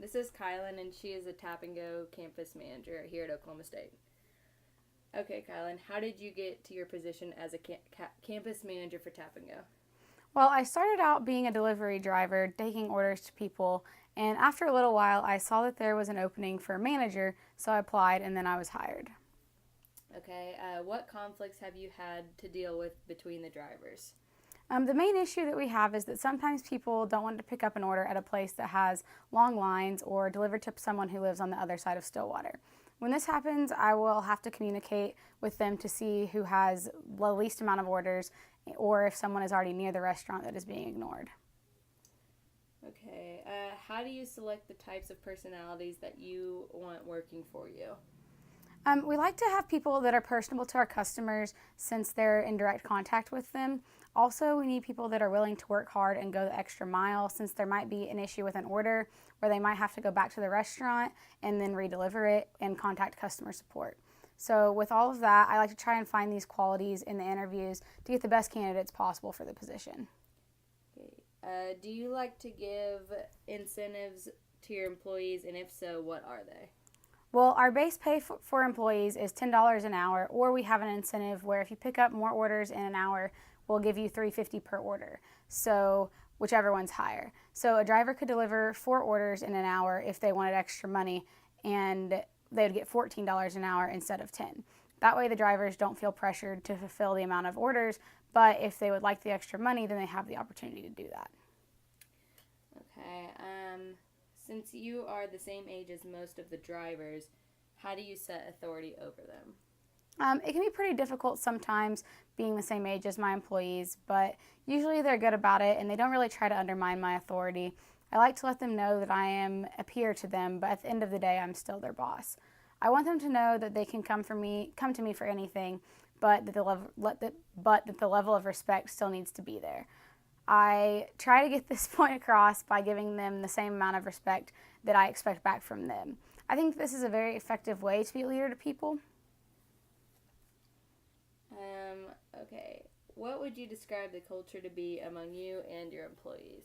This is Kylan, and she is a Tap and Go campus manager here at Oklahoma State. Okay, Kylan, how did you get to your position as a campus manager for Tap and Go? Well, I started out being a delivery driver, taking orders to people, and after a little while, I saw that there was an opening for a manager, so I applied and then I was hired. Okay, what conflicts have you had to deal with between the drivers? The main issue that we have is that sometimes people don't want to pick up an order at a place that has long lines or deliver to someone who lives on the other side of Stillwater. When this happens, I will have to communicate with them to see who has the least amount of orders or if someone is already near the restaurant that is being ignored. Okay, how do you select the types of personalities that you want working for you? We like to have people that are personable to our customers since they're in direct contact with them. Also, we need people that are willing to work hard and go the extra mile since there might be an issue with an order where they might have to go back to the restaurant and then redeliver it and contact customer support. So with all of that, I like to try and find these qualities in the interviews to get the best candidates possible for the position. Okay. Do you like to give incentives to your employees, and if so, what are they? Well, our base pay for employees is $10 an hour, or we have an incentive where if you pick up more orders in an hour, we'll give you $3.50 per order. So whichever one's higher. So a driver could deliver 4 orders in an hour if they wanted extra money, and they would get $14 an hour instead of 10. That way the drivers don't feel pressured to fulfill the amount of orders, but if they would like the extra money, then they have the opportunity to do that. Okay. Since you are the same age as most of the drivers, how do you set authority over them? It can be pretty difficult sometimes being the same age as my employees, but usually they're good about it and they don't really try to undermine my authority. I like to let them know that I am a peer to them, but at the end of the day, I'm still their boss. I want them to know that they can come to me for anything, but that the level of respect still needs to be there. I try to get this point across by giving them the same amount of respect that I expect back from them. I think this is a very effective way to be a leader to people. Okay. What would you describe the culture to be among you and your employees?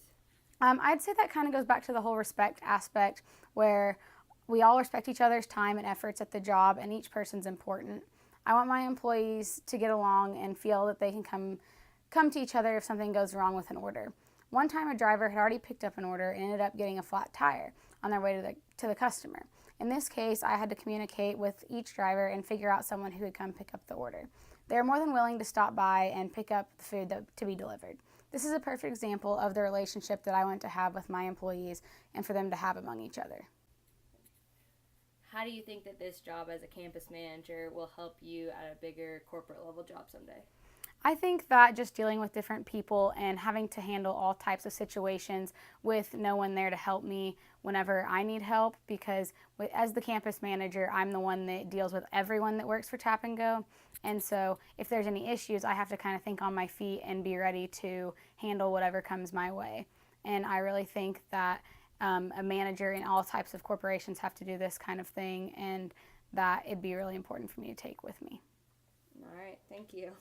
I'd say that kind of goes back to the whole respect aspect where we all respect each other's time and efforts at the job and each person's important. I want my employees to get along and feel that they can come to each other if something goes wrong with an order. One time a driver had already picked up an order and ended up getting a flat tire on their way to the customer. In this case, I had to communicate with each driver and figure out someone who would come pick up the order. They are more than willing to stop by and pick up the food to be delivered. This is a perfect example of the relationship that I want to have with my employees and for them to have among each other. How do you think that this job as a campus manager will help you at a bigger corporate level job someday? I think that just dealing with different people and having to handle all types of situations with no one there to help me whenever I need help, because as the campus manager, I'm the one that deals with everyone that works for Tap and Go. And so if there's any issues, I have to kind of think on my feet and be ready to handle whatever comes my way. And I really think that a manager in all types of corporations have to do this kind of thing, and that it'd be really important for me to take with me. All right, thank you.